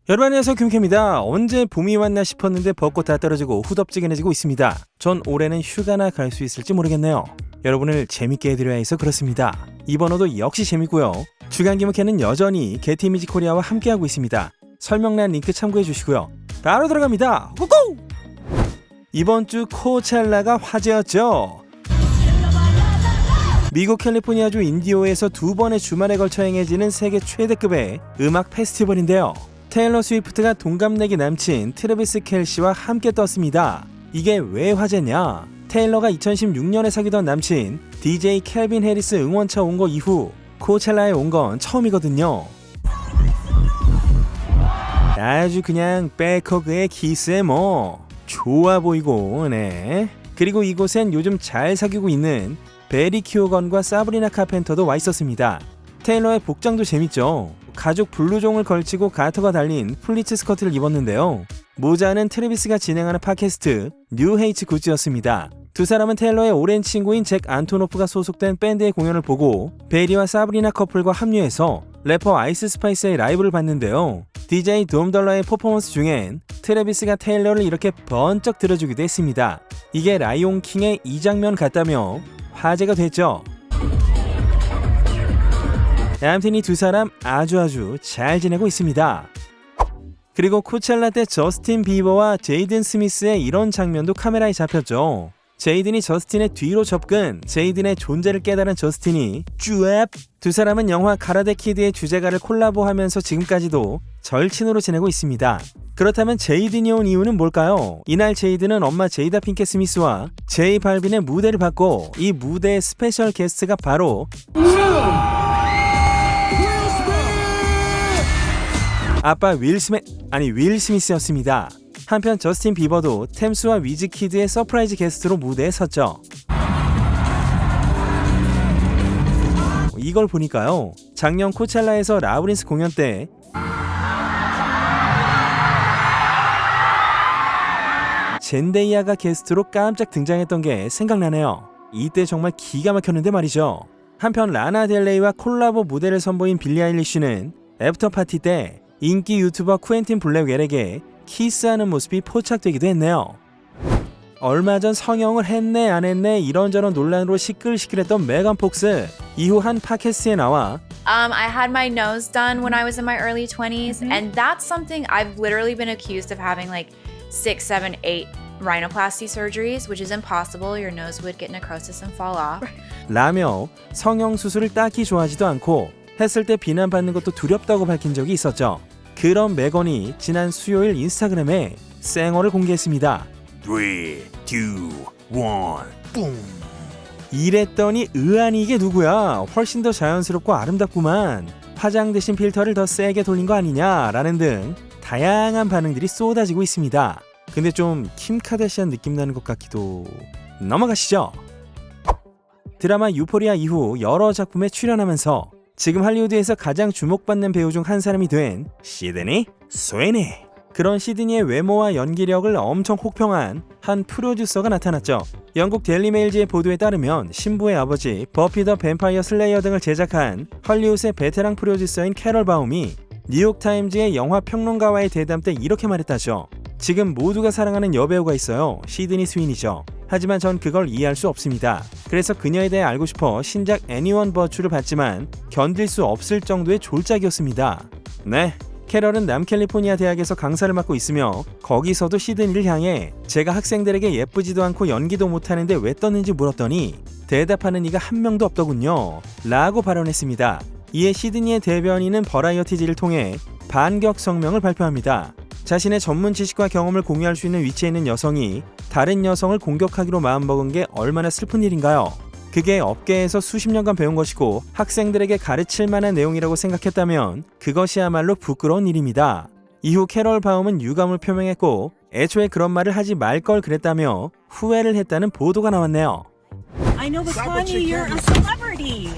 여러분 안녕하세요, 김캠입니다. 언제 봄이 왔나 싶었는데 벚꽃 다 떨어지고 후덥지근해지고 있습니다. 전 올해는 휴가나 갈 수 있을지 모르겠네요. 여러분을 재밌게 해드려야 해서 그렇습니다. 이번 호도 역시 재밌고요. 주간 기목회는 여전히 게티이미지 코리아와 함께하고 있습니다. 설명란 링크 참고해 주시고요. 바로 들어갑니다. 고고! 이번 주 코첼라가 화제였죠. 미국 캘리포니아주 인디오에서 두 번의 주말에 걸쳐 행해지는 세계 최대급의 음악 페스티벌인데요. 테일러 스위프트가 동갑내기 남친 트래비스 켈시와 함께 떴습니다. 이게 왜 화제냐? 테일러가 2016년에 사귀던 남친 DJ 켈빈 해리스 응원차 온 거 이후 코첼라에 온 건 처음이거든요. 아주 그냥 백허그의 키스에 뭐 좋아 보이고, 네. 그리고 이곳엔 요즘 잘 사귀고 있는 베리 키오건과 사브리나 카펜터도 와 있었습니다. 테일러의 복장도 재밌죠. 가죽 블루종을 걸치고 가터가 달린 플리츠 스커트를 입었는데요. 모자는 트래비스가 진행하는 팟캐스트 뉴 헤이츠 굿즈였습니다. 두 사람은 테일러의 오랜 친구인 잭 안토노프가 소속된 밴드의 공연을 보고 베리와 사브리나 커플과 합류해서 래퍼 아이스 스파이스의 라이브를 봤는데요. DJ 돔덜러의 퍼포먼스 중엔 트래비스가 테일러를 이렇게 번쩍 들어주기도 했습니다. 이게 라이온 킹의 이 장면 같다며 화제가 됐죠. 아무튼 이 두 사람 아주 잘 지내고 있습니다. 그리고 코첼라 때 저스틴 비버와 제이든 스미스의 이런 장면도 카메라에 잡혔죠. 제이든이 저스틴의 뒤로 접근, 제이든의 존재를 깨달은 저스틴이 쭈앱! 두 사람은 영화 가라데 키드의 주제가를 콜라보하면서 지금까지도 절친으로 지내고 있습니다. 그렇다면 제이든이 온 이유는 뭘까요? 이날 제이든은 엄마 제이다 핑켓 스미스와 제이 발빈의 무대를 받고 이 무대의 스페셜 게스트가 바로 아빠 윌 스미스였습니다. 한편 저스틴 비버도 템스와 위즈키드의 서프라이즈 게스트로 무대에 섰죠. 이걸 보니까요, 작년 코첼라에서 라브린스 공연 때 젠데이아가 게스트로 깜짝 등장했던 게 생각나네요. 이때 정말 기가 막혔는데 말이죠. 한편 라나 델레이와 콜라보 무대를 선보인 빌리 아일리쉬는 애프터 파티 때 인기 유튜버 쿠엔틴 블랙웰에게 키스하는 모습이 포착되기도 했네요. 얼마 전 성형을 했네 안 했네 이런저런 논란으로 시끌시끌했던 메간 폭스. 이후 한 팟캐스트에 나와 I had my nose done when I was in my early 20s, and that's something I've literally been accused of having like 6, 7, 8 rhinoplasty surgeries, which is impossible. Your nose would get necrosis and fall off. 라며 성형 수술을 딱히 좋아하지도 않고 했을 때 비난받는 것도 두렵다고 밝힌 적이 있었죠. 그런 메건이 지난 수요일 인스타그램에 쌩얼을 공개했습니다. 3, 2, 1, 뿜. 이랬더니 의아니 이게 누구야? 훨씬 더 자연스럽고 아름답구만. 화장 대신 필터를 더 세게 돌린 거 아니냐라는 등 다양한 반응들이 쏟아지고 있습니다. 근데 좀 킴 카다시안 느낌 나는 것 같기도. 넘어가시죠. 드라마 유포리아 이후 여러 작품에 출연하면서 지금 할리우드에서 가장 주목받는 배우 중 한 사람이 된 시드니 스웨니. 그런 시드니의 외모와 연기력을 엄청 혹평한 한 프로듀서가 나타났죠. 영국 데일리메일지의 보도에 따르면 신부의 아버지, 버피 더 뱀파이어 슬레이어 등을 제작한 헐리우드의 베테랑 프로듀서인 캐럴 바움이 뉴욕타임즈의 영화 평론가와의 대담 때 이렇게 말했다죠. 지금 모두가 사랑하는 여배우가 있어요. 시드니 스윈이죠. 하지만 전 그걸 이해할 수 없습니다. 그래서 그녀에 대해 알고 싶어 신작 애니원 버추를 봤지만 견딜 수 없을 정도의 졸작이었습니다. 네, 캐럴은 남캘리포니아 대학에서 강사를 맡고 있으며 거기서도 시드니를 향해 제가 학생들에게 예쁘지도 않고 연기도 못하는데 왜 떴는지 물었더니 대답하는 이가 한 명도 없더군요 라고 발언했습니다. 이에 시드니의 대변인은 버라이어티지를 통해 반격 성명을 발표합니다. 자신의 전문 지식과 경험을 공유할 수 있는 위치에 있는 여성이 다른 여성을 공격하기로 마음먹은 게 얼마나 슬픈 일인가요? 그게 업계에서 수십 년간 배운 것이고 학생들에게 가르칠 만한 내용이라고 생각했다면 그것이야말로 부끄러운 일입니다. 이후 캐럴 바움은 유감을 표명했고 애초에 그런 말을 하지 말 걸 그랬다며 후회를 했다는 보도가 나왔네요. I know, but Kanye, you're a celebrity.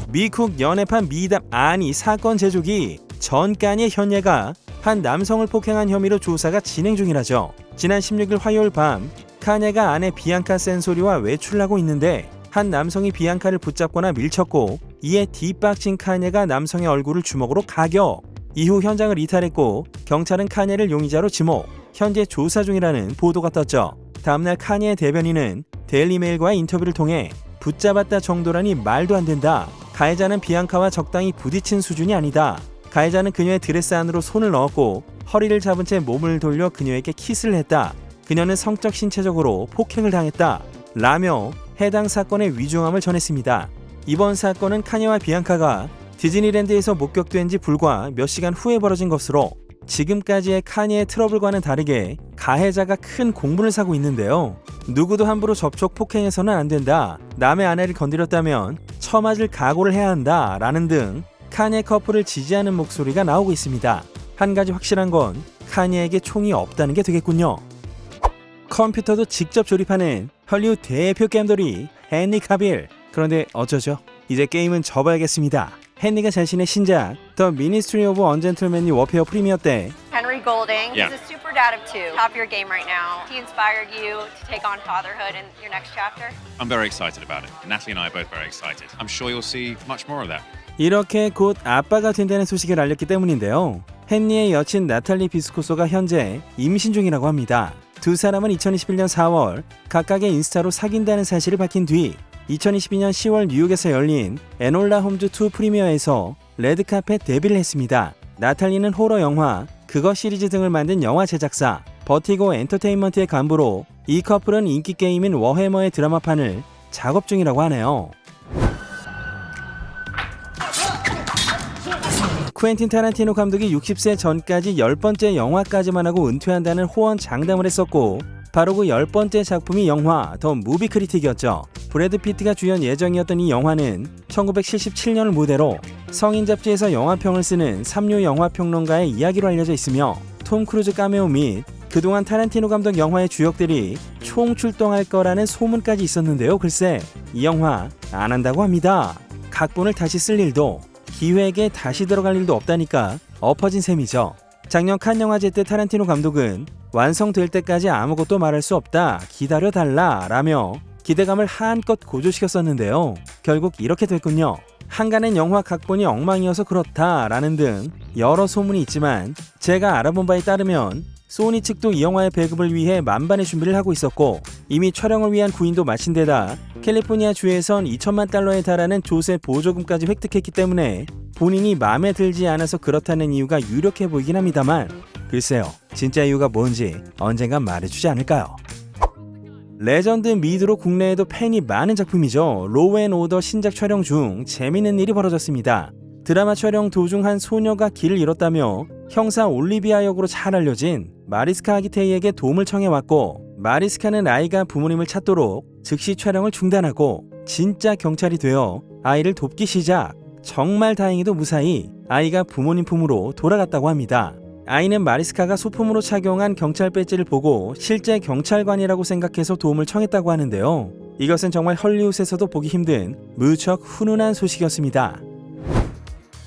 미국 연애판 미담 아니 사건 제조기 전 카니의 현예가 한 남성을 폭행한 혐의로 조사가 진행 중이라죠. 지난 16일 화요일 밤 카니가 아내 비앙카 센소리와 외출하고 있는데 한 남성이 비앙카를 붙잡거나 밀쳤고 이에 뒷박친 카니에가 남성의 얼굴을 주먹으로 가격. 이후 현장을 이탈했고 경찰은 카니에를 용의자로 지목. 현재 조사 중이라는 보도가 떴죠. 다음날 카니에 대변인은 데일리메일과의 인터뷰를 통해 붙잡았다 정도라니 말도 안 된다. 가해자는 비앙카와 적당히 부딪힌 수준이 아니다. 가해자는 그녀의 드레스 안으로 손을 넣었고 허리를 잡은 채 몸을 돌려 그녀에게 키스를 했다. 그녀는 성적 신체적으로 폭행을 당했다. 라며 해당 사건의 위중함을 전했습니다. 이번 사건은 카니와 비앙카가 디즈니랜드에서 목격된 지 불과 몇 시간 후에 벌어진 것으로 지금까지의 카니의 트러블과는 다르게 가해자가 큰 공분을 사고 있는데요. 누구도 함부로 접촉 폭행해서는 안 된다. 남의 아내를 건드렸다면 처맞을 각오를 해야 한다. 라는 등 카니의 커플을 지지하는 목소리가 나오고 있습니다. 한 가지 확실한 건 카니에게 총이 없다는 게 되겠군요. 컴퓨터도 직접 조립하는 헐리우드 대표 게임돌이 헨리 카빌. 그런데 어쩌죠? 이제 게임은 접어야겠습니다. 헨리가 자신의 신작 The Ministry of Ungentlemanly Warfare 프리미어 때 Henry Golding. Yeah. He's a super dad of two. Top of your game right now. He inspired you to take on fatherhood in your next chapter? I'm very excited about it. Natalie and I are both very excited. I'm sure you'll see much more of that. 이렇게 곧 아빠가 된다는 소식을 알렸기 때문인데요. 헨리의 여친 나탈리 비스코소가 현재 임신 중이라고 합니다. 두 사람은 2021년 4월 각각의 인스타로 사귄다는 사실을 밝힌 뒤 2022년 10월 뉴욕에서 열린 에놀라 홈즈 2 프리미어에서 레드카펫 데뷔를 했습니다. 나탈리는 호러 영화, 그거 시리즈 등을 만든 영화 제작사 버티고 엔터테인먼트의 간부로 이 커플은 인기 게임인 워해머의 드라마판을 작업 중이라고 하네요. 쿠엔틴 타란티노 감독이 60세 전까지 10번째 영화까지만 하고 은퇴한다는 호언 장담을 했었고 바로 그 10번째 작품이 영화 더 무비 크리틱이었죠. 브래드 피트가 주연 예정이었던 이 영화는 1977년을 무대로 성인 잡지에서 영화평을 쓰는 삼류 영화평론가의 이야기로 알려져 있으며 톰 크루즈 카메오 및 그동안 타란티노 감독 영화의 주역들이 총출동할 거라는 소문까지 있었는데요. 글쎄 이 영화 안 한다고 합니다. 각본을 다시 쓸 일도 기획에 다시 들어갈 일도 없다니까 엎어진 셈이죠. 작년 칸 영화제 때 타란티노 감독은 완성될 때까지 아무것도 말할 수 없다, 기다려달라 라며 기대감을 한껏 고조시켰었는데요. 결국 이렇게 됐군요. 한간엔 영화 각본이 엉망이어서 그렇다 라는 등 여러 소문이 있지만 제가 알아본 바에 따르면 소니 측도 이 영화의 배급을 위해 만반의 준비를 하고 있었고 이미 촬영을 위한 구인도 마친 데다 캘리포니아 주에선 2천만 달러에 달하는 조세 보조금까지 획득했기 때문에 본인이 마음에 들지 않아서 그렇다는 이유가 유력해 보이긴 합니다만 글쎄요, 진짜 이유가 뭔지 언젠간 말해주지 않을까요? 레전드 미드로 국내에도 팬이 많은 작품이죠. 로우 앤 오더 신작 촬영 중 재미있는 일이 벌어졌습니다. 드라마 촬영 도중 한 소녀가 길을 잃었다며 형사 올리비아 역으로 잘 알려진 마리스카 아기테이에게 도움을 청해왔고 마리스카는 아이가 부모님을 찾도록 즉시 촬영을 중단하고 진짜 경찰이 되어 아이를 돕기 시작. 정말 다행히도 무사히 아이가 부모님 품으로 돌아갔다고 합니다. 아이는 마리스카가 소품으로 착용한 경찰 배지를 보고 실제 경찰관이라고 생각해서 도움을 청했다고 하는데요. 이것은 정말 헐리우드에서도 보기 힘든 무척 훈훈한 소식이었습니다.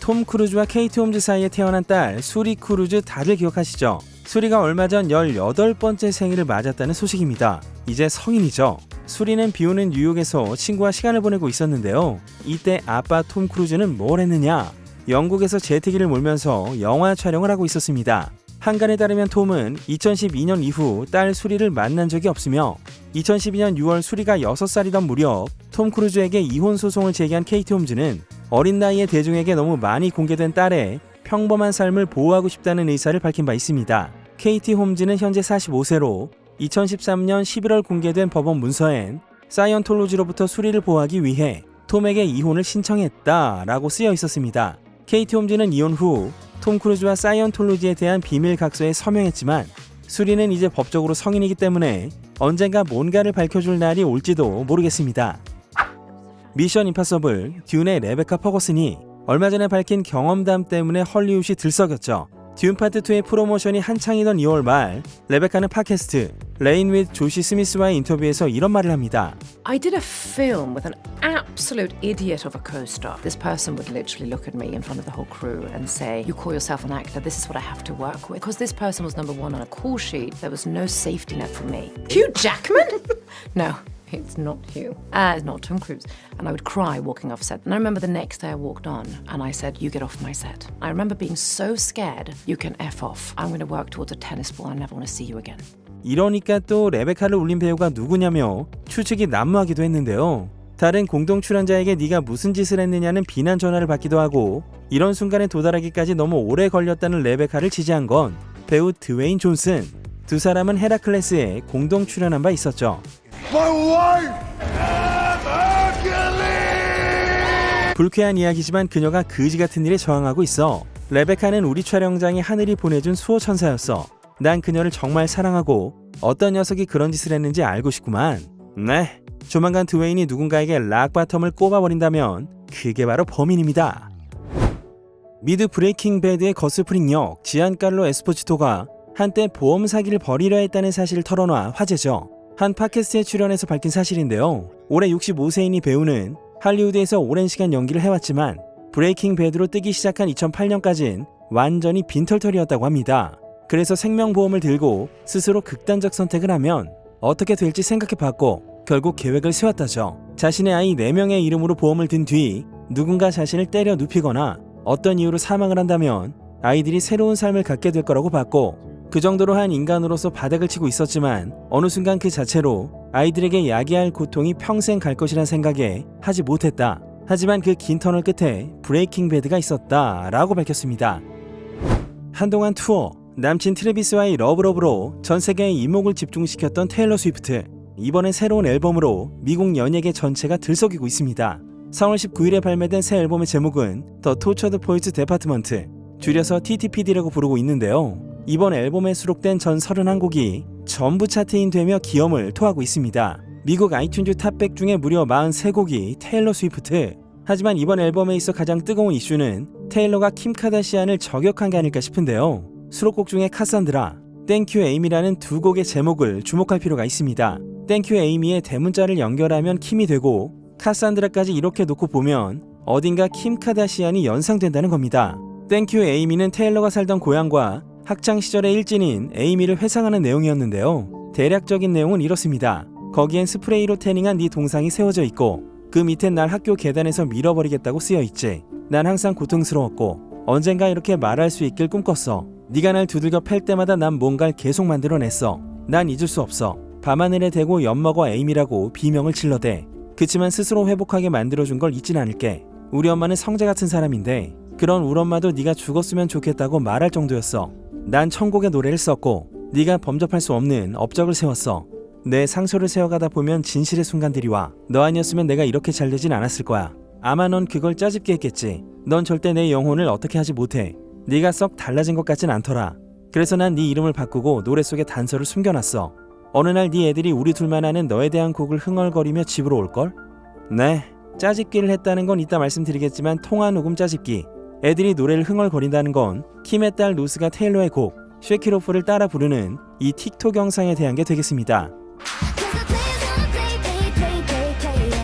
톰 크루즈와 케이트 홈즈 사이에 태어난 딸 수리 크루즈 다들 기억하시죠? 수리가 얼마 전 18번째 생일을 맞았다는 소식입니다. 이제 성인이죠. 수리는 비오는 뉴욕에서 친구와 시간을 보내고 있었는데요. 이때 아빠 톰 크루즈는 뭘 했느냐? 영국에서 제트기를 몰면서 영화 촬영을 하고 있었습니다. 한간에 따르면 톰은 2012년 이후 딸 수리를 만난 적이 없으며 2012년 6월 수리가 6살이던 무렵 톰 크루즈에게 이혼 소송을 제기한 케이트 홈즈는 어린 나이에 대중에게 너무 많이 공개된 딸의 평범한 삶을 보호하고 싶다는 의사를 밝힌 바 있습니다. 케이티 홈즈는 현재 45세로 2013년 11월 공개된 법원 문서엔 사이언톨로지로부터 수리를 보호하기 위해 톰에게 이혼을 신청했다라고 쓰여 있었습니다. 케이티 홈즈는 이혼 후 톰 크루즈와 사이언톨로지에 대한 비밀 각서에 서명했지만 수리는 이제 법적으로 성인이기 때문에 언젠가 뭔가를 밝혀줄 날이 올지도 모르겠습니다. 미션 임파서블 듄의 레베카 퍼거슨이 얼마 전에 밝힌 경험담 때문에 헐리우드이 들썩였죠. 듄 파트 2의 프로모션이 한창이던 2월 말 레베카는 팟캐스트 레인 윗 조시 스미스와의 인터뷰에서 이런 말을 합니다. I did a film with an absolute idiot of a co-star. This person would literally look at me in front of the whole crew and say, "You call yourself an actor, this is what I have to work with." Because this person was number one on a call sheet, there was no safety net for me. Hugh Jackman? No. It's not you. Not Tom Cruise. And I would cry walking off set. And I remember the next day I walked on and I said, you get off my set. I remember being so scared, you can F off. I'm going to work towards a tennis ball. I never want to see you again. 이러니까 또 레베카를 울린 배우가 누구냐며 추측이 난무하기도 했는데요. 다른 공동 출연자에게 네가 무슨 짓을 했느냐는 비난 전화를 받기도 하고 이런 순간에 도달하기까지 너무 오래 걸렸다는 레베카를 지지한 건 배우 드웨인 존슨. 두 사람은 헤라클레스에 공동 출연한 바 있었죠. 불쾌한 이야기지만 그녀가 그지 같은 일에 저항하고 있어. 레베카는 우리 촬영장에 하늘이 보내준 수호 천사였어. 난 그녀를 정말 사랑하고 어떤 녀석이 그런 짓을 했는지 알고 싶구만. 네, 조만간 드웨인이 누군가에게 락바텀을 꼽아버린다면 그게 바로 범인입니다. 미드 브레이킹 배드의 거스프링 역 지안칼로 에스포지토가 한때 보험 사기를 벌이려 했다는 사실을 털어놔 화제죠. 한 팟캐스트에 출연해서 밝힌 사실인데요. 올해 65세인 이 배우는 할리우드에서 오랜 시간 연기를 해왔지만 브레이킹 배드로 뜨기 시작한 2008년까지는 완전히 빈털털이었다고 합니다. 그래서 생명보험을 들고 스스로 극단적 선택을 하면 어떻게 될지 생각해봤고 결국 계획을 세웠다죠. 자신의 아이 4명의 이름으로 보험을 든 뒤 누군가 자신을 때려 눕히거나 어떤 이유로 사망을 한다면 아이들이 새로운 삶을 갖게 될 거라고 봤고 그 정도로 한 인간으로서 바닥을 치고 있었지만 어느 순간 그 자체로 아이들에게 야기할 고통이 평생 갈 것이란 생각에 하지 못했다. 하지만 그 긴 터널 끝에 브레이킹 배드가 있었다 라고 밝혔습니다. 한동안 투어, 남친 트래비스와의 러브러브로 전 세계의 이목을 집중시켰던 테일러 스위프트. 이번에 새로운 앨범으로 미국 연예계 전체가 들썩이고 있습니다. 4월 19일에 발매된 새 앨범의 제목은 The Tortured Poets Department, 줄여서 TTPD라고 부르고 있는데요. 이번 앨범에 수록된 전 31곡이 전부 차트인 되며 기염을 토하고 있습니다. 미국 아이튠즈 탑100 중에 무려 43곡이 테일러 스위프트. 하지만 이번 앨범에 있어 가장 뜨거운 이슈는 테일러가 킴 카다시안을 저격한 게 아닐까 싶은데요. 수록곡 중에 카산드라, 땡큐 에이미라는 두 곡의 제목을 주목할 필요가 있습니다. 땡큐 에이미의 대문자를 연결하면 킴이 되고 카산드라까지 이렇게 놓고 보면 어딘가 킴 카다시안이 연상된다는 겁니다. 땡큐 에이미는 테일러가 살던 고향과 학창시절의 일진인 에이미를 회상하는 내용이었는데요. 대략적인 내용은 이렇습니다. 거기엔 스프레이로 태닝한 네 동상이 세워져 있고 그 밑엔 날 학교 계단에서 밀어버리겠다고 쓰여있지. 난 항상 고통스러웠고 언젠가 이렇게 말할 수 있길 꿈꿨어. 네가 날 두들겨 팰 때마다 난 뭔가를 계속 만들어냈어. 난 잊을 수 없어. 밤하늘에 대고 엿먹어 에이미라고 비명을 질러대. 그치만 스스로 회복하게 만들어준 걸 잊진 않을게. 우리 엄마는 성재 같은 사람인데 그런 우리 엄마도 네가 죽었으면 좋겠다고 말할 정도였어. 난 천국의 노래를 썼고 네가 범접할 수 없는 업적을 세웠어. 내 상처를 세워가다 보면 진실의 순간들이 와. 너 아니었으면 내가 이렇게 잘 되진 않았을 거야. 아마 넌 그걸 짜집게 했겠지. 넌 절대 내 영혼을 어떻게 하지 못해. 네가 썩 달라진 것 같진 않더라. 그래서 난 네 이름을 바꾸고 노래 속에 단서를 숨겨놨어. 어느 날 네 애들이 우리 둘만 아는 너에 대한 곡을 흥얼거리며 집으로 올걸? 네, 짜집기를 했다는 건 이따 말씀드리겠지만 통화 녹음 짜집기. 애들이 노래를 흥얼거린다는 건 킴의 딸 루스가 테일러의 곡 쉐키로프를 따라 부르는 이 틱톡 영상에 대한 게 되겠습니다.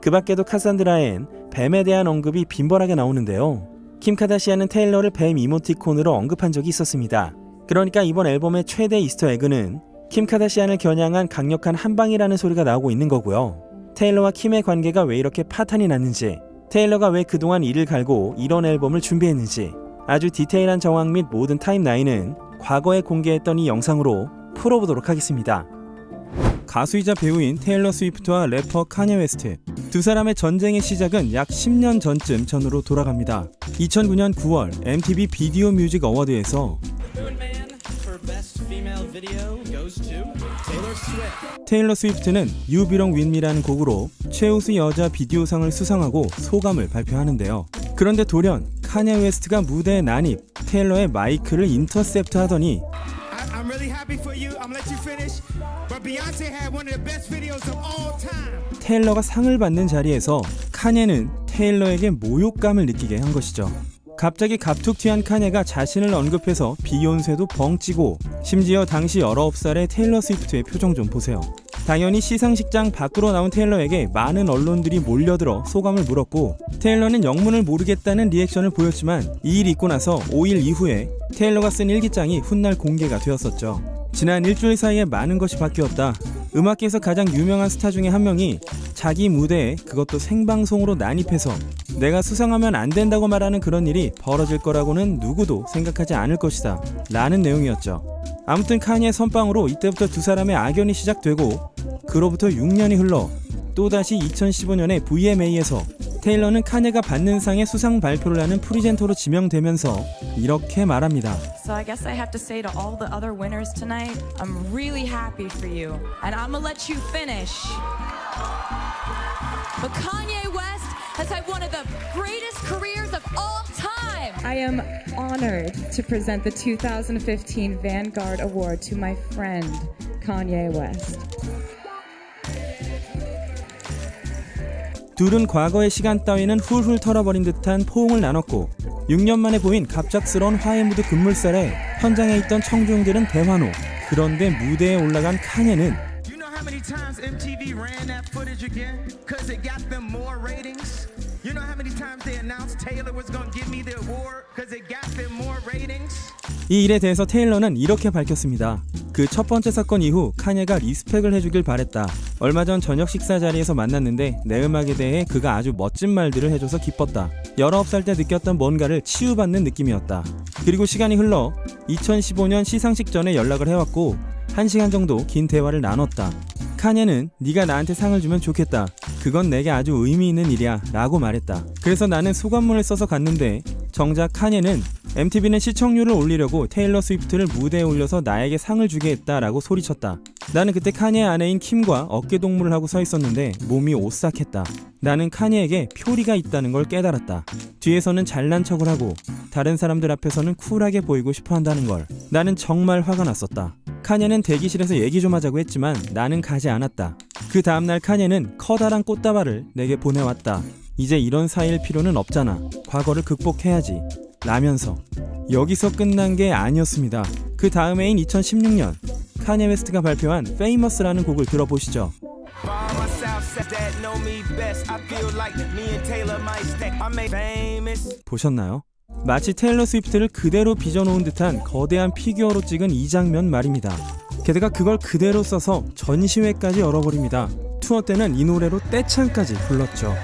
그 밖에도 카산드라엔 뱀에 대한 언급이 빈번하게 나오는데요. 킴 카다시안은 테일러를 뱀 이모티콘으로 언급한 적이 있었습니다. 그러니까 이번 앨범의 최대 이스터 에그는 킴 카다시안을 겨냥한 강력한 한방이라는 소리가 나오고 있는 거고요. 테일러와 킴의 관계가 왜 이렇게 파탄이 났는지, 테일러가 왜 그동안 이를 갈고 이런 앨범을 준비했는지 아주 디테일한 정황 및 모든 타임라인은 과거에 공개했던 이 영상으로 풀어보도록 하겠습니다. 가수이자 배우인 테일러 스위프트와 래퍼 카니에 웨스트. 두 사람의 전쟁의 시작은 약 10년 전쯤 전으로 돌아갑니다. 2009년 9월 MTV 비디오 뮤직 어워드에서 테일러 스위프트는 You Belong With Me라는 곡으로 최우수 여자 비디오상을 수상하고 소감을 발표하는데요. 그런데 돌연 카니에 웨스트가 무대에 난입, 테일러의 마이크를 인터셉트 하더니 I'm really happy for you. I'm gonna let you finish. But Beyonce had one of the best videos of all time. 테일러가 상을 받는 자리에서 카니에는 테일러에게 모욕감을 느끼게 한 것이죠. 갑자기 갑툭 튀한 카니에가 자신을 언급해서 비욘세도 벙찌고 심지어 당시 19살의 테일러 스위프트의 표정 좀 보세요. 당연히 시상식장 밖으로 나온 테일러에게 많은 언론들이 몰려들어 소감을 물었고 테일러는 영문을 모르겠다는 리액션을 보였지만 이 일 있고 나서 5일 이후에 테일러가 쓴 일기장이 훗날 공개가 되었었죠. 지난 일주일 사이에 많은 것이 바뀌었다. 음악계에서 가장 유명한 스타 중에 한 명이 자기 무대에 그것도 생방송으로 난입해서 내가 수상하면 안 된다고 말하는 그런 일이 벌어질 거라고는 누구도 생각하지 않을 것이다 라는 내용이었죠. 아무튼 카니의 선빵으로 이때부터 두 사람의 악연이 시작되고 그로부터 6년이 흘러 또다시 2015년에 VMA에서 테일러는 카니가 받는 상의 수상 발표를 하는 프리젠터로 지명되면서 이렇게 말합니다. So I guess I have to say to all the other winners tonight, I'm really happy for you. And I'm gonna let you finish. But Kanye West has had one of the greatest careers of all time. I am honored to present the 2015 Vanguard Award to my friend, Kanye West. 둘은 과거의 시간 따위는 훌훌 털어버린 듯한 포옹을 나눴고 6년 만에 보인 갑작스러운 화해 무드 급물살에 현장에 있던 청중들은 대환호. 그런데 무대에 올라간 카니는 You know how many times MTV ran that footage again? Cause it got them more ratings? You know how many times they announced Taylor was gonna give me the award? Cause it got them more ratings? 이 일에 대해서 테일러는 이렇게 밝혔습니다. 그 첫 번째 사건 이후 카니가 리스펙을 해주길 바랬다. 얼마 전 저녁 식사 자리에서 만났는데 내 음악에 대해 그가 아주 멋진 말들을 해줘서 기뻤다. 19살 때 느꼈던 뭔가를 치유받는 느낌이었다. 그리고 시간이 흘러 2015년 시상식 전에 연락을 해왔고 1시간 정도 긴 대화를 나눴다. 카니는 네가 나한테 상을 주면 좋겠다. 그건 내게 아주 의미 있는 일이야 라고 말했다. 그래서 나는 소감문을 써서 갔는데 정작 카니는 MTV는 시청률을 올리려고 테일러 스위프트를 무대에 올려서 나에게 상을 주게 했다라고 소리쳤다. 나는 그때 카니의 아내인 킴과 어깨동무를 하고 서 있었는데 몸이 오싹했다. 나는 카니에게 표리가 있다는 걸 깨달았다. 뒤에서는 잘난 척을 하고 다른 사람들 앞에서는 쿨하게 보이고 싶어 한다는 걸. 나는 정말 화가 났었다. 카니는 대기실에서 얘기 좀 하자고 했지만 나는 가지 않았다. 그 다음날 카니는 커다란 꽃다발을 내게 보내왔다. 이제 이런 사이일 필요는 없잖아. 과거를 극복해야지. 라면서. 여기서 끝난 게 아니었습니다. 그 다음 해인 2016년 카니 웨스트가 발표한 Famous라는 곡을 들어보시죠. 보셨나요? 마치 테일러 스위프트를 그대로 빚어놓은 듯한 거대한 피규어로 찍은 이 장면 말입니다. 게다가 그걸 그대로 써서 전시회까지 열어버립니다. 투어 때는 이 노래로 떼창까지 불렀죠.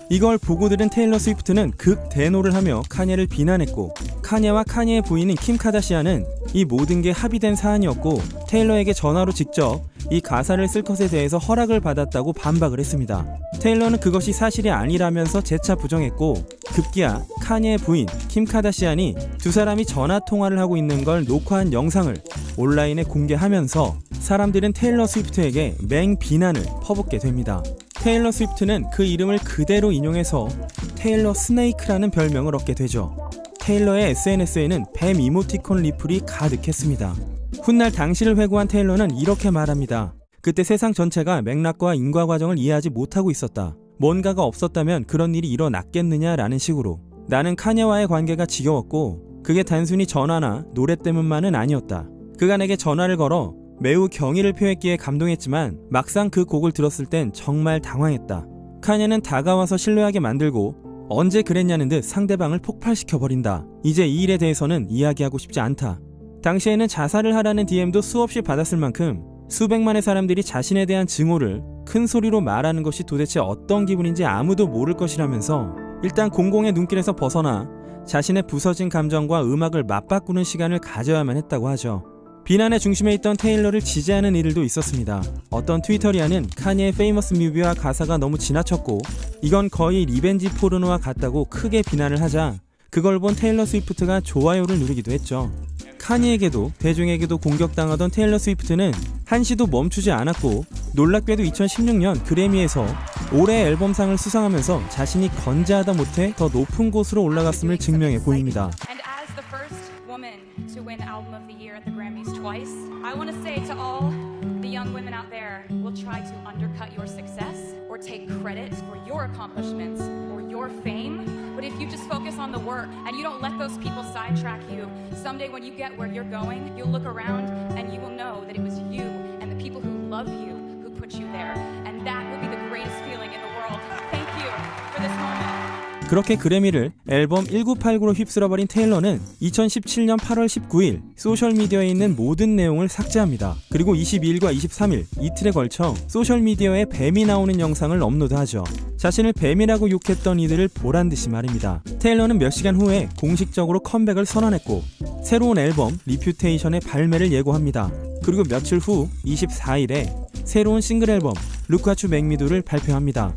이걸 보고 들은 테일러 스위프트는 극대노를 하며 카니를 비난했고 카니와 카니의 부인인 킴 카다시안은 이 모든 게 합의된 사안이었고 테일러에게 전화로 직접 이 가사를 쓸 것에 대해서 허락을 받았다고 반박을 했습니다. 테일러는 그것이 사실이 아니라면서 재차 부정했고 급기야 카니의 부인 킴 카다시안이 두 사람이 전화 통화를 하고 있는 걸 녹화한 영상을 온라인에 공개하면서 사람들은 테일러 스위프트에게 맹비난을 퍼붓게 됩니다. 테일러 스위프트는 그 이름을 그대로 인용해서 테일러 스네이크라는 별명을 얻게 되죠. 테일러의 SNS에는 뱀 이모티콘 리플이 가득했습니다. 훗날 당시를 회고한 테일러는 이렇게 말합니다. 그때 세상 전체가 맥락과 인과 과정을 이해하지 못하고 있었다. 뭔가가 없었다면 그런 일이 일어났겠느냐라는 식으로. 나는 카니와의 관계가 지겨웠고 그게 단순히 전화나 노래 때문만은 아니었다. 그가 내게 전화를 걸어 매우 경의를 표했기에 감동했지만 막상 그 곡을 들었을 땐 정말 당황했다. 카니는 다가와서 신뢰하게 만들고 언제 그랬냐는 듯 상대방을 폭발시켜버린다. 이제 이 일에 대해서는 이야기하고 싶지 않다. 당시에는 자살을 하라는 DM도 수없이 받았을 만큼 수백만의 사람들이 자신에 대한 증오를 큰 소리로 말하는 것이 도대체 어떤 기분인지 아무도 모를 것이라면서 일단 공공의 눈길에서 벗어나 자신의 부서진 감정과 음악을 맞바꾸는 시간을 가져야만 했다고 하죠. 비난의 중심에 있던 테일러를 지지하는 이들도 있었습니다. 어떤 트위터리아는 카니의 페이머스 뮤비와 가사가 너무 지나쳤고 이건 거의 리벤지 포르노와 같다고 크게 비난을 하자 그걸 본 테일러 스위프트가 좋아요를 누르기도 했죠. 카니에게도 대중에게도 공격당하던 테일러 스위프트는 한시도 멈추지 않았고 놀랍게도 2016년 그래미에서 올해 앨범상을 수상하면서 자신이 건재하다 못해 더 높은 곳으로 올라갔음을 증명해 보입니다. And as the first woman to win Album of the Year at the Grammys twice, I want to say to all the young women out there, will try to undercut your success or take credit for your accomplishments or your fame. But if you just focus on the work and you don't let those people sidetrack you, someday when you get where you're going, you'll look around and you will know that it was you and the people who love you who put you there. And that will be the greatest feeling in the world. Thank you for this moment. 그렇게 그래미를 앨범 1989로 휩쓸어버린 테일러는 2017년 8월 19일 소셜미디어에 있는 모든 내용을 삭제합니다. 그리고 22일과 23일 이틀에 걸쳐 소셜미디어에 뱀이 나오는 영상을 업로드하죠. 자신을 뱀이라고 욕했던 이들을 보란듯이 말입니다. 테일러는 몇 시간 후에 공식적으로 컴백을 선언했고 새로운 앨범 리퓨테이션의 발매를 예고합니다. 그리고 며칠 후 24일에 새로운 싱글 앨범 Look What You Make Me Do를 발표합니다.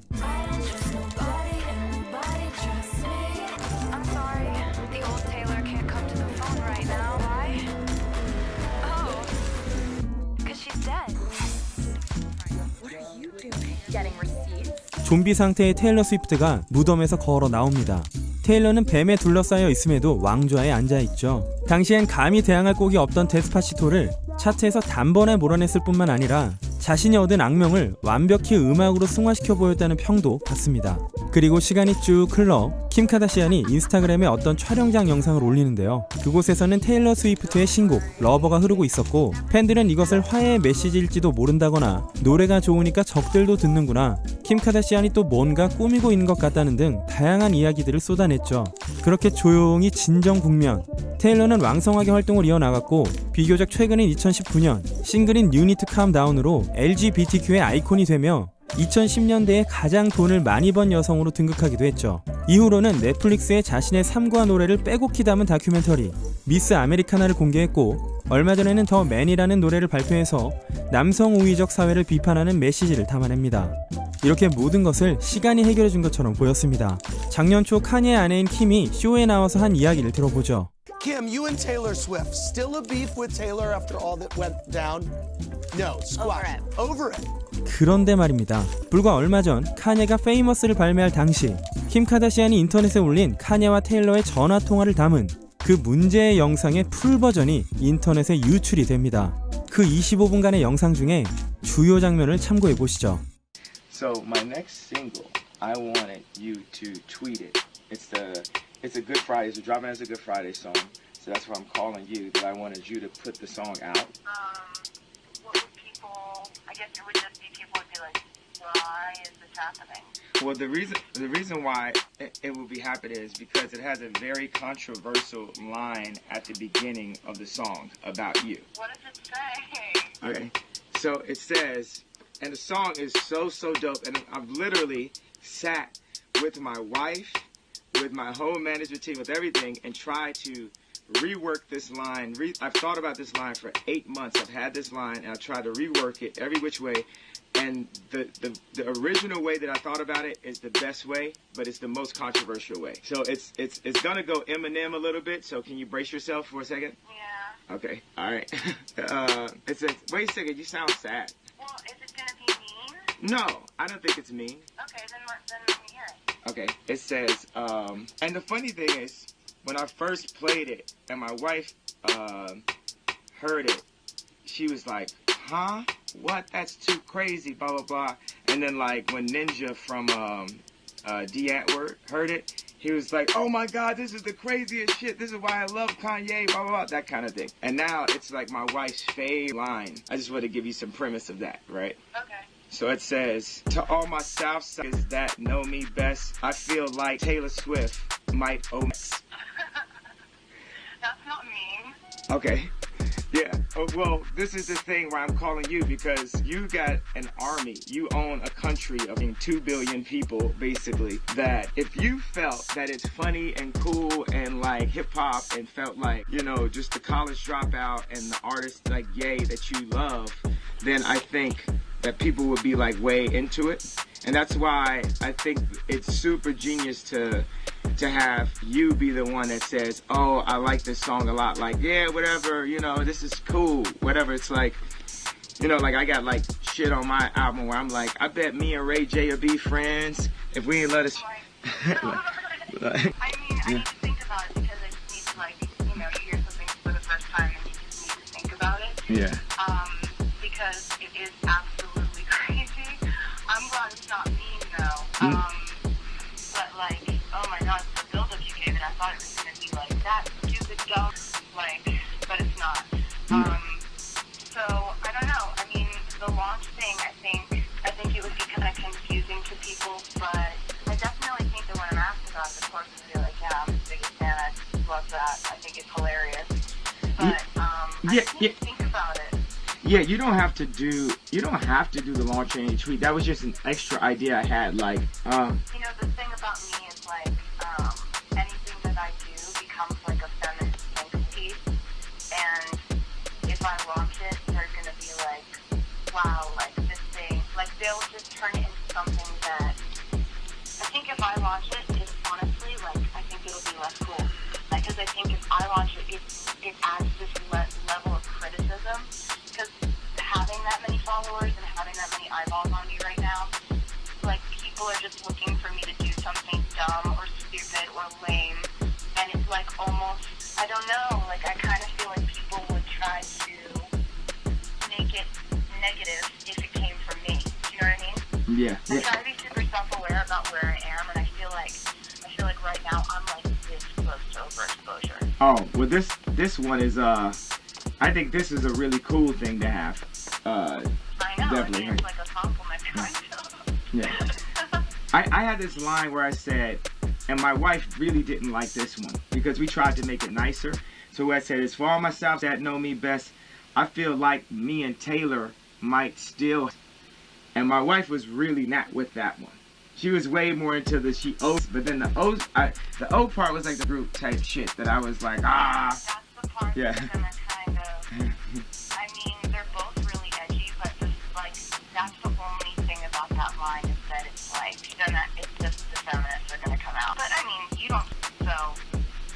I'm sorry, the old Taylor can't come to the phone right now. Why? Oh, because she's dead. What are you doing? Getting receipts? 좀비 상태의 테일러 스위프트가 무덤에서 걸어 나옵니다. 테일러는 뱀에 둘러싸여 있음에도 왕좌에 앉아있죠. 당시엔 감히 대항할 곡이 없던 데스파시토를 차트에서 단번에 몰아냈을 뿐만 아니라 자신이 얻은 악명을 완벽히 음악으로 승화시켜 보였다는 평도 받습니다. 그리고 시간이 쭉 흘러 킴 카다시안이 인스타그램에 어떤 촬영장 영상을 올리는데요. 그곳에서는 테일러 스위프트의 신곡 러버가 흐르고 있었고 팬들은 이것을 화해의 메시지일지도 모른다거나 노래가 좋으니까 적들도 듣는구나, 킴 카다시안이 또 뭔가 꾸미고 있는 것 같다는 등 다양한 이야기들을 쏟아냈죠. 그렇게 조용히 진정 국면, 테일러는 왕성하게 활동을 이어나갔고 비교적 최근인 2019년 싱글인 You Need to Calm Down으로 LGBTQ의 아이콘이 되며 2010년대에 가장 돈을 많이 번 여성으로 등극하기도 했죠. 이후로는 넷플릭스에 자신의 삶과 노래를 빼곡히 담은 다큐멘터리 미스 아메리카나를 공개했고 얼마 전에는 더 맨이라는 노래를 발표해서 남성 우위적 사회를 비판하는 메시지를 담아냅니다. 이렇게 모든 것을 시간이 해결해준 것처럼 보였습니다. 작년 초 카니의 아내인 킴이 쇼에 나와서 한 이야기를 들어보죠. Kim, you and Taylor Swift, still a beef with Taylor after all that went down? No, squash. Over it. 그런데 말입니다. 불과 얼마 전 카니가 페이머스를 발매할 당시 킴 카다시안이 인터넷에 올린 카니와 테일러의 전화통화를 담은 그 문제의 영상의 풀버전이 인터넷에 유출이 됩니다. 그 25분간의 영상 중에 주요 장면을 참고해 보시죠. So my next single, I wanted you to tweet it. It's a Good Friday. It's dropping as a Good Friday song. So that's why I'm calling you. That I wanted you to put the song out. What would people, I guess it would just be people would be like, why is this happening? Well, the reason why it will be happening is because it has a very controversial line at the beginning of the song about you. What does it say? Okay. So it says, and the song is so dope, and I've literally sat with my wife, with my whole management team, with everything, and tried to rework this line. I've thought about this line for 8 months. I've had this line, and I've tried to rework it every which way. And the original way that I thought about it is the best way, but it's the most controversial way. So it's gonna go Eminem a little bit. So can you brace yourself for a second? Yeah. Okay. All right. It says, wait a second. You sound sad. Well, is it gonna be mean? No, I don't think it's mean. Okay, then let me hear it. Okay. It says, and the funny thing is, when I first played it and my wife heard it, she was like, huh? What? That's too crazy, blah, blah, blah. And then, like, when Ninja from D Antwoord heard it, he was like, oh my God, this is the craziest shit. This is why I love Kanye, blah, blah, blah, that kind of thing. And now it's like my wife's fave line. I just want to give you some premise of that, right? Okay. So it says, to all my Southsiders that know me best, I feel like Taylor Swift might owe me. That's not mean. Okay. Yeah. Oh, well, this is the thing where I'm calling you because you got an army. You own a country of 2 billion people, basically, that if you felt that it's funny and cool and like hip hop and felt like, you know, just the college dropout and the artist like Ye that you love, then I think that people would be like way into it. And that's why I think it's super genius to have you be the one that says, oh, I like this song a lot. Like, yeah, whatever, you know, this is cool, whatever. It's like, you know, like I got like shit on my album where I'm like, I bet me and Ray J will be friends if we ain't let us. I need to think about it because I just need to like, you know, hear something for the first time and you just need to think about it. Yeah. Because it is absolutely crazy. I'm glad it's not mean though. But like, oh my God, the build-up you gave it, I thought it was gonna be like that stupid dumb, like, but it's not. So I don't know. I mean, the launch thing, I think it would be kind of confusing to people, but I definitely think that when I'm asked about the course would be like, yeah, I'm the biggest fan. I love that. I think it's hilarious. But I didn't think about it. Yeah, you don't have to do the launching any tweet. That was just an extra idea I had. Like, You know, the thing about me is like anything that I do becomes like a feminist think piece, and if I launch it, they're gonna be like, wow, like this thing, like they'll just turn it into something that I think if I launch it, it's honestly like I think it'll be less cool. Like, because I think if I launch it, it adds this level of criticism. Because having that many followers and having that many eyeballs on me right now, like people are just looking for me to do something dumb or stupid or lame, and it's like almost, I don't know, like I kind of feel like people would try to make it negative if it came from me. Do you know what I mean? yeah. I try to be super self-aware about where I am, and I feel like right now I'm like this close to overexposure. Oh, well, this one is I think this is a really cool thing to have. I know, Definitely. it's like a compliment to myself. Yeah. I had this line where I said, and my wife really didn't like this one because we tried to make it nicer. So what I said is, for all my Souths that know me best, I feel like me and Taylor might still. And my wife was really not with that one. She was way more into the she owes, but then the O part was like the group type shit that I was like, That's the part Yeah. that's gonna kind of, I mean, they're both really edgy, but just like, that's the only thing about that line is that it's like, it's just the feminists are gonna come out. But I mean, you don't, so.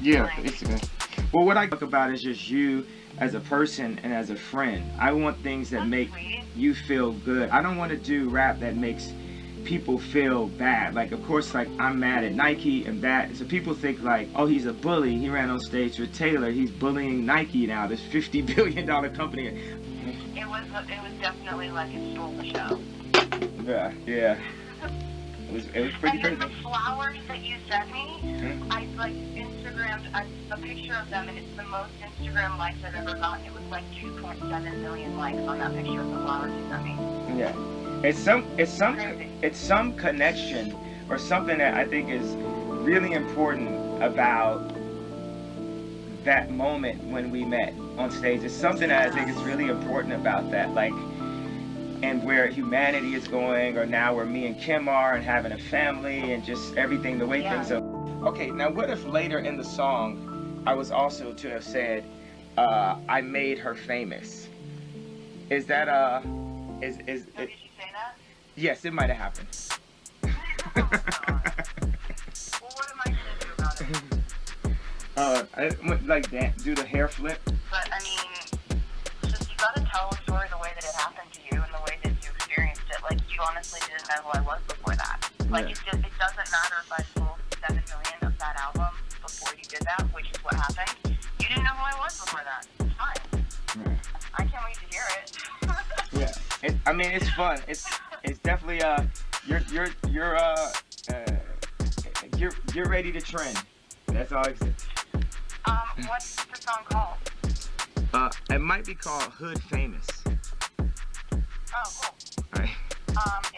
yeah, Like, it's good. Well, what I talk about is just you as a person and as a friend. I want things that That's make sweet. you feel good. I don't want to do rap that makes people feel bad. Like, of course, like I'm mad at Nike and that. So people think like, oh, he's a bully. He ran on stage with Taylor. He's bullying Nike now. This $50 billion company. It was definitely like it stole the show. Yeah. It was pretty And then crazy. the flowers that you sent me, I like Instagrammed a picture of them, and it's the most Instagram likes I've ever gotten. It was like 2.7 million likes on that picture of the flowers you sent me. Yeah. It's some connection or something that I think is really important about that moment when we met on stage. It's something that I think is really important about that, like, and where humanity is going, or now where me and Kim are and having a family and just everything, the way things are. Okay, now what if later in the song I was also to have said, I made her famous? Is that is Did you say that? yes, it might have happened. Well, what am I gonna do about it? Like that, do the hair flip. But I mean, just you gotta tell the story the way that it happened to you and the way that you experienced it. Like, you honestly didn't know who I was before that. Like, it doesn't matter if I sold 7 million of that album before you did that, which is what happened. You didn't know who I was before that. It's fine. Right. I can't wait to hear it. Yeah. I mean, it's fun. It's definitely you're ready to trend. That's all I say. What's the song called? It might be called Hood Famous. Oh, cool. All right.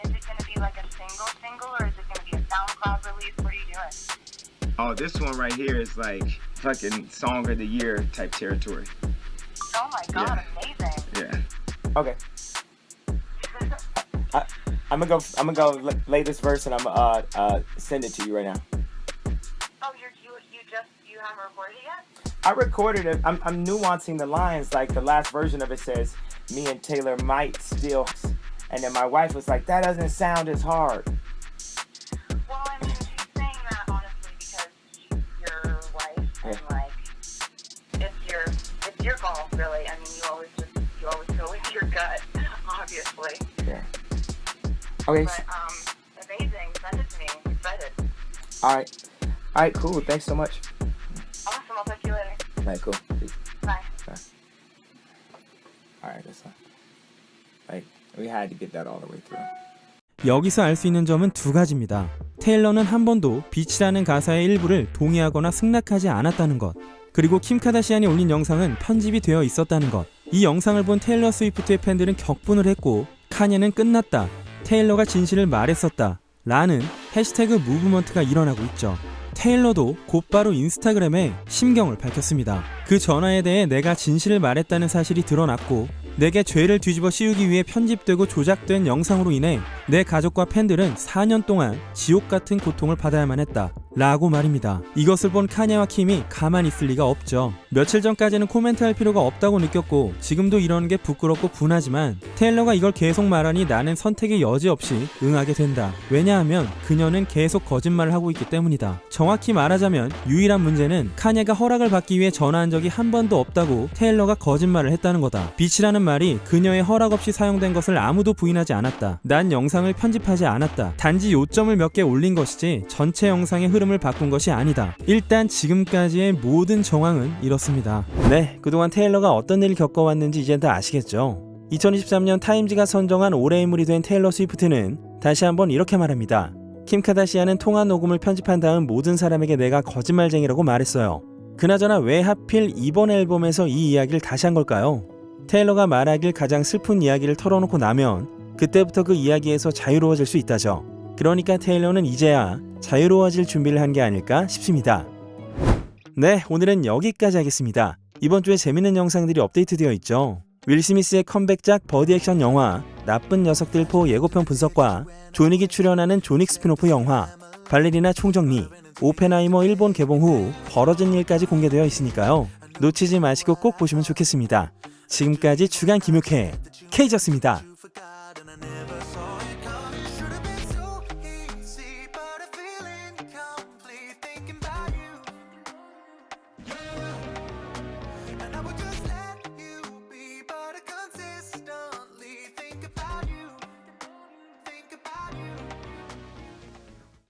Is it gonna be like a single, or is it gonna be a SoundCloud release? What are you doing? Oh, this one right here is like fucking Song of the Year type territory. Oh my god, amazing. Yeah. Okay. I'm gonna go lay this verse and I'm gonna send it to you right now. Oh, you haven't recorded it yet? I recorded it. I'm nuancing the lines. Like the last version of it says, "Me and Taylor might still," and then my wife was like, "That doesn't sound as hard." Well, I mean, she's saying that honestly because she's your wife, and like, it's your call, really. I mean, you always go with your gut, obviously. Yeah. Okay. But amazing. Send it to me. I'm excited. All right. Cool. Thanks so much. Awesome. I'll talk to you later. All right. Cool. Peace. Bye. All right. That's fine. Like we had to get that all the way through. 여기서 알 수 있는 점은 두 가지입니다. 테일러는 한 번도 빛이라는 가사의 일부를 동의하거나 승낙하지 않았다는 것. 그리고 킴 카다시안이 올린 영상은 편집이 되어 있었다는 것. 이 영상을 본 테일러 스위프트의 팬들은 격분을 했고 카니는 끝났다. 테일러가 진실을 말했었다. 라는 해시태그 무브먼트가 일어나고 있죠. 테일러도 곧바로 인스타그램에 심경을 밝혔습니다. 그 전화에 대해 내가 진실을 말했다는 사실이 드러났고 내게 죄를 뒤집어 씌우기 위해 편집되고 조작된 영상으로 인해 내 가족과 팬들은 4년 동안 지옥 같은 고통을 받아야만 했다 라고 말입니다. 이것을 본 카니와 킴이 가만히 있을 리가 없죠. 며칠 전까지는 코멘트할 필요가 없다고 느꼈고 지금도 이러는 게 부끄럽고 분하지만 테일러가 이걸 계속 말하니 나는 선택의 여지 없이 응하게 된다. 왜냐하면 그녀는 계속 거짓말을 하고 있기 때문이다. 정확히 말하자면 유일한 문제는 카니가 허락을 받기 위해 전화한 적이 한 번도 없다고 테일러가 거짓말을 했다는 거다. 빛이라는 말이 그녀의 허락 없이 사용된 것을 아무도 부인하지 않았다. 난 영상을 편집하지 않았다. 단지 요점을 몇 개 올린 것이지 전체 영상의 흐름을 바꾼 것이 아니다. 일단 지금까지의 모든 정황은 이렇습니다. 네, 그동안 테일러가 어떤 일을 겪어왔는지 이젠 다 아시겠죠? 2023년 타임지가 선정한 올해의 인물이 된 테일러 스위프트는 다시 한번 이렇게 말합니다. 킴 카다시안은 통화 녹음을 편집한 다음 모든 사람에게 내가 거짓말쟁이라고 말했어요. 그나저나 왜 하필 이번 앨범에서 이 이야기를 다시 한 걸까요? 테일러가 말하길 가장 슬픈 이야기를 털어놓고 나면 그때부터 그 이야기에서 자유로워질 수 있다죠. 그러니까 테일러는 이제야 자유로워질 준비를 한 게 아닐까 싶습니다. 네, 오늘은 여기까지 하겠습니다. 이번 주에 재밌는 영상들이 업데이트되어 있죠. 윌 스미스의 컴백작 버디 액션 영화 나쁜 녀석들 포 예고편 분석과 존윅이 출연하는 존윅 스피노프 영화 발레리나 총정리, 오펜하이머 일본 개봉 후 벌어진 일까지 공개되어 있으니까요. 놓치지 마시고 꼭 보시면 좋겠습니다. 지금까지 주간 김용케 K였습니다.